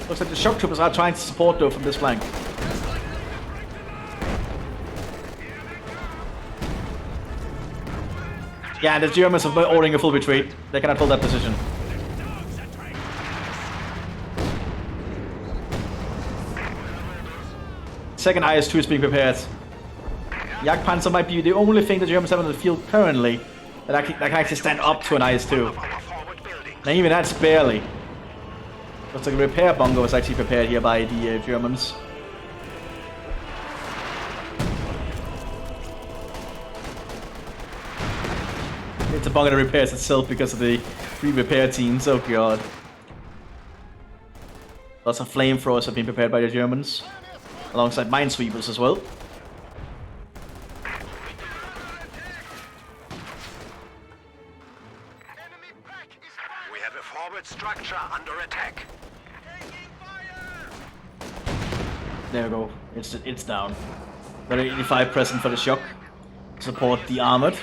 Looks like the shock troopers are trying to support, though, from this flank. Yeah, and the Germans are ordering a full retreat. They cannot hold that position. Second IS-2 is being prepared. Jagdpanzer might be the only thing the Germans have on the field currently that can actually stand up to an IS-2. And even that's barely. Looks like a repair bunker was actually prepared here by the Germans. It's a bunker that repairs itself because of the free repair teams. Oh god. Lots of flamethrowers have been prepared by the Germans, alongside minesweepers as well. Structure under attack. There we go. It's down. Got an 85 present for the shock. Support the armored.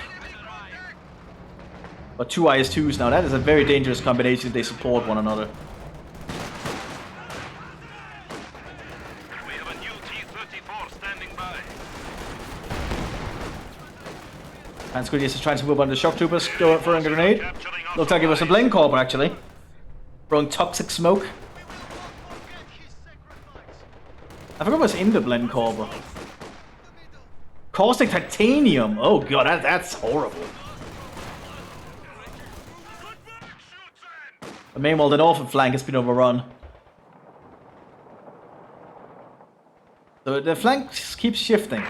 But two IS-2s now. That is a very dangerous combination if they support one another. We have a new T-34 standing by. Panzergrenadiers is trying to move on the shock troopers. Go for a grenade. Looks like it was a Blame Corps actually. Throwing toxic smoke. I forgot what's in the Blend Corps. Caustic titanium. Oh god, that's horrible. But meanwhile, the northern flank has been overrun. So the flank keeps shifting.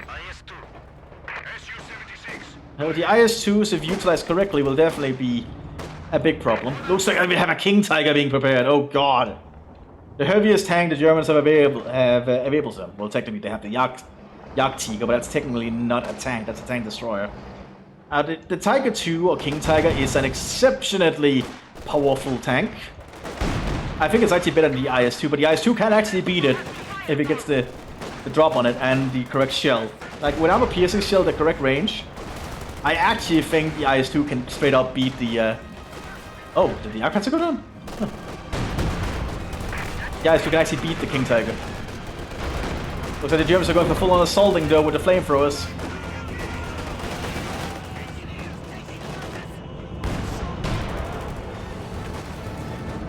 Now, the IS-2s, if utilized correctly, will definitely be a big problem. Looks like we have a King Tiger being prepared. Oh god. The heaviest tank the Germans have available to them. Well, technically they have the Jagdtiger, but that's technically not a tank. That's a tank destroyer. The Tiger 2 or King Tiger is an exceptionally powerful tank. I think it's actually better than the IS-2, but the IS-2 can actually beat it if it gets the drop on it and the correct shell. Like without a piercing shell, the correct range, I actually think the IS-2 can straight up beat the oh, did the Jagdpanzer go down? Huh. Yeah, so we can actually beat the King Tiger. Looks like the Germans are going for full-on assaulting though with the flamethrowers.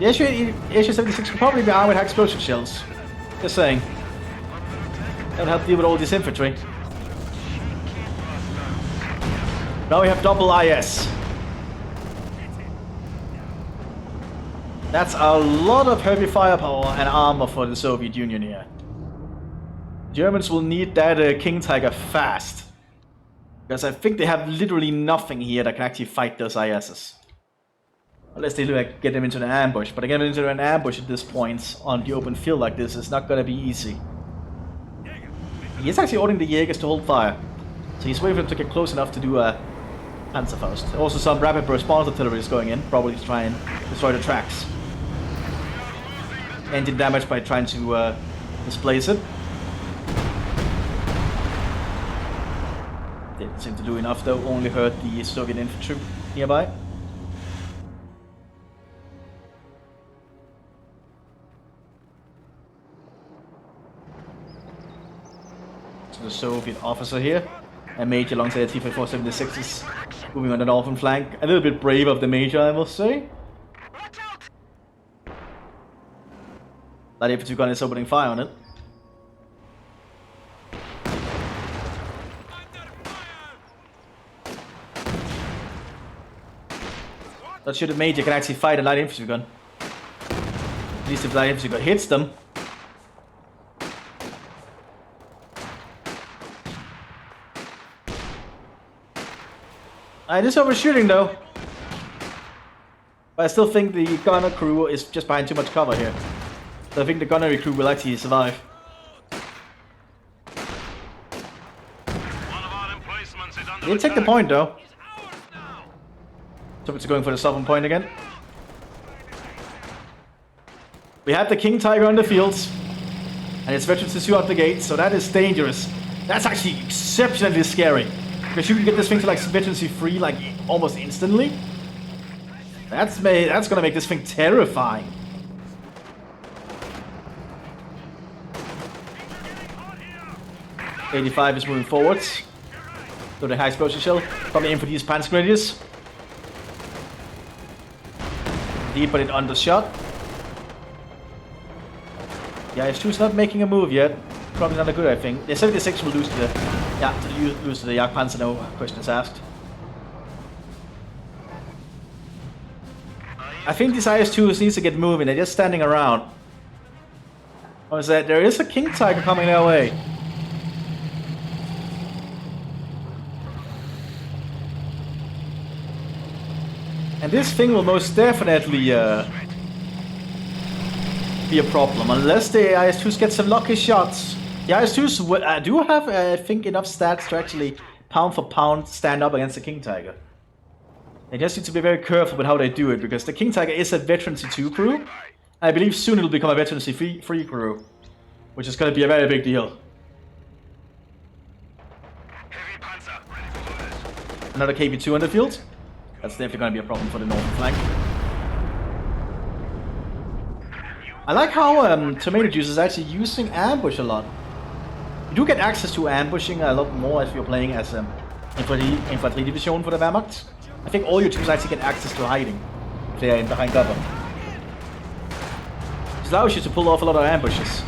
The Su-76 could probably be armed with explosive shells. Just saying. That would help deal with all this infantry. Now we have double IS. That's a lot of heavy firepower and armor for the Soviet Union here. Germans will need that King Tiger fast. Because I think they have literally nothing here that can actually fight those ISs. Unless they like, get them into an ambush. But getting into an ambush at this point on the open field like this is not going to be easy. He is actually ordering the Jaegers to hold fire. So he's waiting for them to get close enough to do a Panzerfaust. Also some rapid response artillery is going in, probably to try and destroy the tracks. Engine damage by trying to displace it. Didn't seem to do enough though, only hurt the Soviet infantry nearby. So the Soviet officer here, a major alongside the T-34-76s, moving on the northern flank. A little bit brave of the major, I must say. Light infantry gun is opening fire on it. Not sure the major can actually fight a light infantry gun. At least if the light infantry gun hits them. It is overshooting though. But I still think the gunner crew is just behind too much cover here. So I think the gunnery crew will actually survive. They did take the point though. So it's going for the southern point again. We have the King Tiger on the fields. And it's veterans issue out the gate, so that is dangerous. That's actually exceptionally scary. Because you can get this thing to like veterancy free like almost instantly. That's gonna make this thing terrifying. '85 is moving forwards. So the high explosive shell. Probably aim for these Panzer Grenadiers. Deep, but it undershot. Yeah, IS-2's not making a move yet. Probably not a good, I think. The 76 will lose to the lose to the Jagdpanzer, no questions asked. I think these IS-2s needs to get moving. They're just standing around. Or is that there is a King Tiger coming their way? And this thing will most definitely be a problem, unless the IS-2s get some lucky shots. The IS-2s do have, I think, enough stats to actually pound for pound stand up against the King Tiger. They just need to be very careful with how they do it, because the King Tiger is a veterancy 2 crew. I believe soon it'll become a veterancy 3 crew, which is going to be a very big deal. Another KV-2 on the field. That's definitely going to be a problem for the northern flank. I like how Tomato Juice is actually using ambush a lot. You do get access to ambushing a lot more if you're playing as Infantry Division for the Wehrmacht. I think all your troops actually get access to hiding if they are in behind cover. This allows you to pull off a lot of ambushes.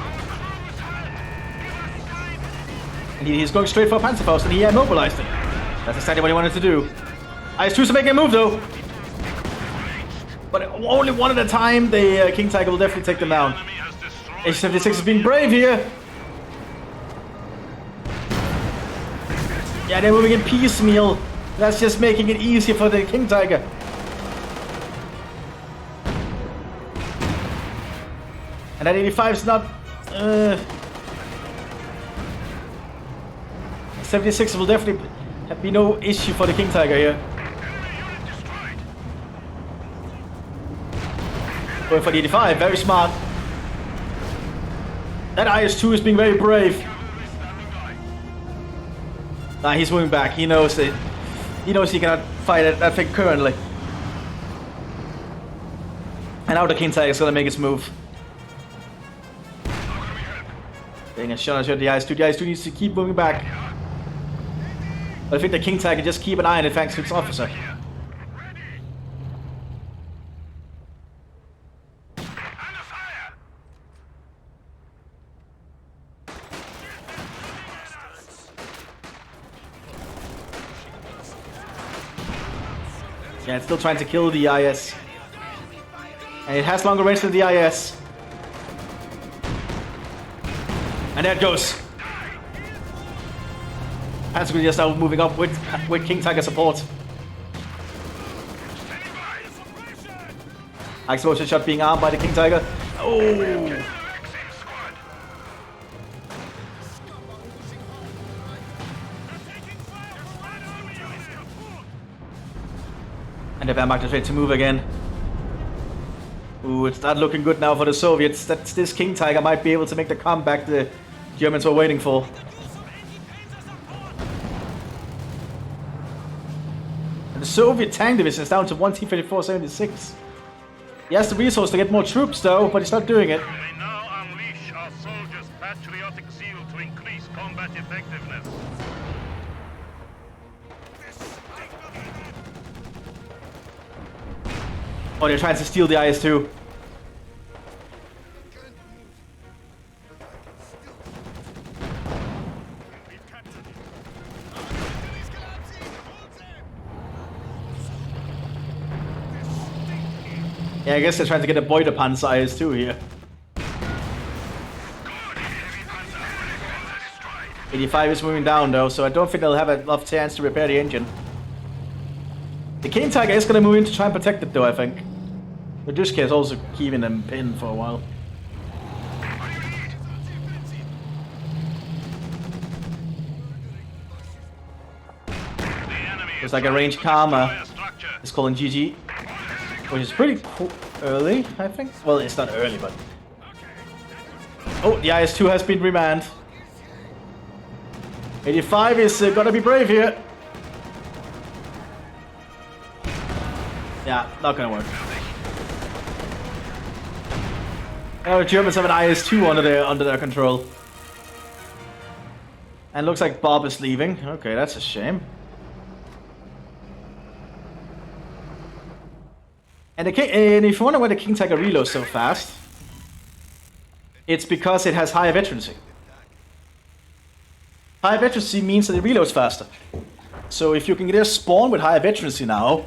And he's going straight for a Panzerfaust and he immobilized it. That's exactly what he wanted to do. IS-2s are making a move though. But only one at a time, the King Tiger will definitely take them down. H-76 is being brave here. Yeah, they're moving in piecemeal. That's just making it easier for the King Tiger. And that 85 is not... 76 will definitely be no issue for the King Tiger here. Going for the 85, very smart. That IS-2 is being very brave. Nah, he's moving back. He knows that. He knows he cannot fight that thing currently. And now the King Tiger is gonna make his move. Being a shot at the IS-2. The IS-2 needs to keep moving back. But I think the King Tiger just keep an eye on it thanks to its officer. Yeah, it's still trying to kill the IS. And it has longer range than the IS. And there it goes. Panzer Grenadiers now moving up with King Tiger support. Explosion shot being armed by the King Tiger. Oh! And the Wehrmacht is ready to move again. Ooh, it's not looking good now for the Soviets. This King Tiger might be able to make the comeback the Germans were waiting for. And the Soviet tank division is down to 1 T-34-76. He has the resource to get more troops though, but he's not doing it. We now unleash our soldiers' patriotic zeal to increase combat effectiveness. Oh, they're trying to steal the IS-2. Yeah, I guess they're trying to get a Beutepanzer IS-2 here. 85 is moving down though, so I don't think they'll have enough chance to repair the engine. The King Tiger is gonna move in to try and protect it though, I think. The Dushka is also keeping them pinned for a while. It's like a range karma is calling GG, which is pretty early, I think. Well, it's not early, but... Oh, the IS-2 has been remanned. 85 is gonna be brave here. Yeah, not gonna work. Oh, the Germans have an IS-2 under their control. And looks like Bob is leaving. Okay, that's a shame. And if you wonder why the King Tiger reloads so fast, it's because it has higher veterancy. Higher veterancy means that it reloads faster. So if you can get a spawn with higher veterancy now,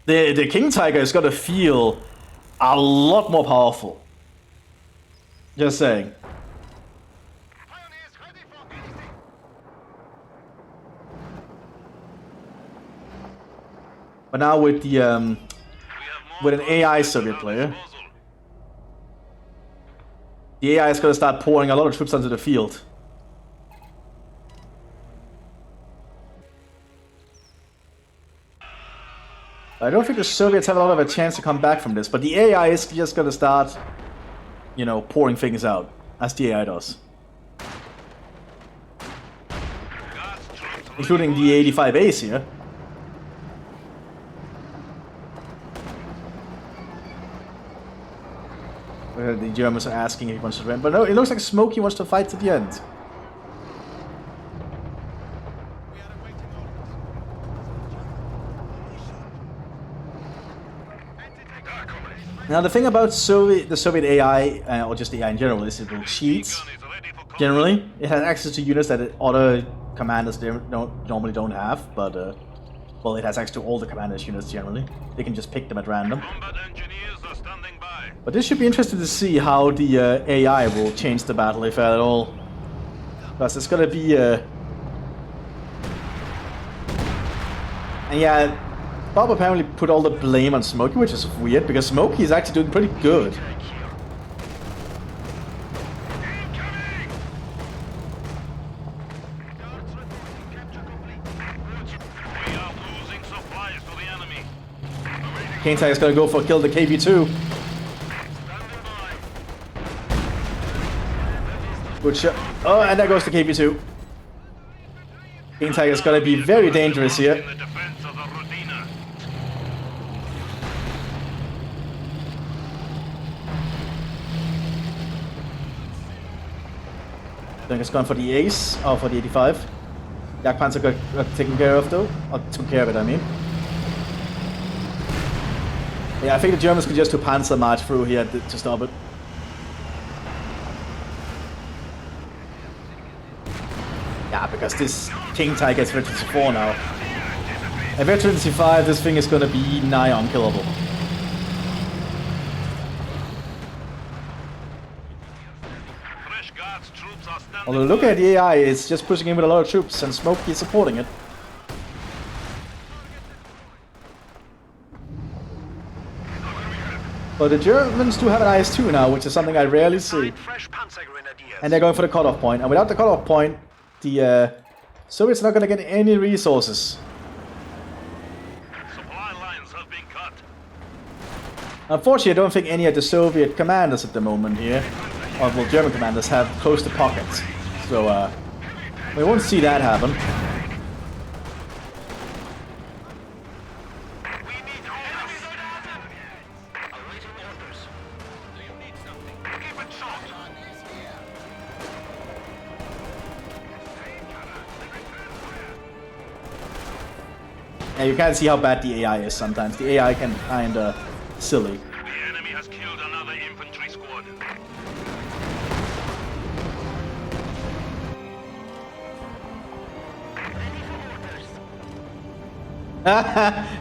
the King Tiger is gonna feel a lot more powerful. Just saying. But now with the with an AI Soviet player, the AI is gonna start pouring a lot of troops onto the field. I don't think the Soviets have a lot of a chance to come back from this, but the AI is just gonna start, you know, pouring things out, as the AI does. Including the 85 Ace here. Where the Germans are asking if he wants to run, but no, it looks like Smokey wants to fight to the end. Now the thing about the Soviet AI, or just the AI in general, is it will cheat. Generally, it has access to units that other commanders normally don't have, but well, it has access to all the commanders' units generally. They can just pick them at random. But this should be interesting to see how the AI will change the battle, if at all. Because it's gonna be and yeah, Bob apparently put all the blame on Smokey, which is weird, because Smokey is actually doing pretty good. King Tiger's gonna go for kill the KV-2. Good shot. Oh, and there goes the KV-2. King Tiger's gonna be very dangerous here. I think it's gone for the Ace, or for the 85. Jagdpanzer got taken care of though. Or took care of it, I mean. Yeah, I think the Germans could just do Panzer march through here to stop it. Yeah, because this King Tiger is veterancy 4 now. At veterancy 5, this thing is gonna be nigh unkillable. Although look at the AI, it's just pushing in with a lot of troops, and Smokey is supporting it. But the Germans do have an IS-2 now, which is something I rarely see. And they're going for the cutoff point, and without the cutoff point, the Soviets are not going to get any resources. Supply lines have been cut. Unfortunately, I don't think any of the Soviet commanders at the moment here, or well, German commanders, have closed the pockets. So, we won't see that happen. Yeah, you can't see how bad the AI is sometimes. The AI can kinda silly. The enemy has killed another infantry squad.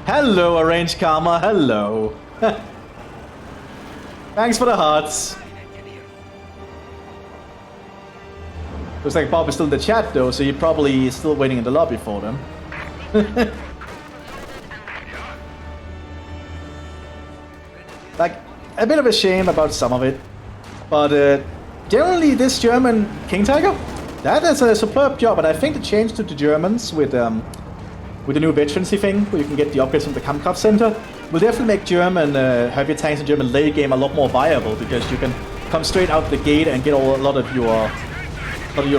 Hello, Arranged Karma, hello. Thanks for the hearts. Looks like Bob is still in the chat though, so you're probably still waiting in the lobby for them. Like, a bit of a shame about some of it. But generally this German King Tiger, that is a superb job, and I think the change to the Germans with the new veterancy thing, where you can get the upgrades from the Kampfkraft Center, will definitely make German heavy tanks and German late game a lot more viable, because you can come straight out the gate and get a lot of your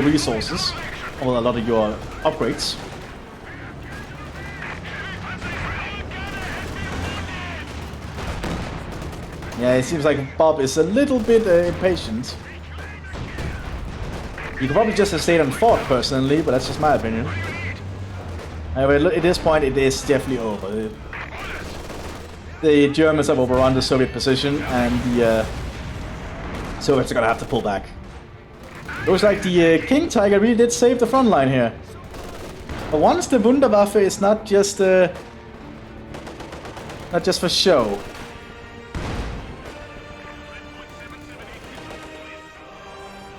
resources, or a lot of your upgrades. Yeah, it seems like Bob is a little bit impatient. You could probably just have stayed on fort personally, but that's just my opinion. However, at this point, it is definitely over. The Germans have overrun the Soviet position, and the Soviets are gonna have to pull back. Looks like the King Tiger really did save the front line here. But once the Wunderwaffe is not just for show.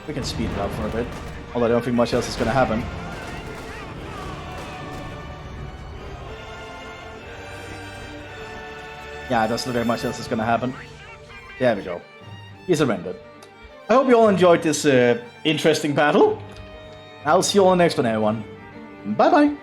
We can speed it up for a bit, although I don't think much else is gonna happen. Yeah, it doesn't look like much else is gonna happen. There we go. He surrendered. I hope you all enjoyed this interesting battle. I'll see you all in the next one, everyone. Bye bye.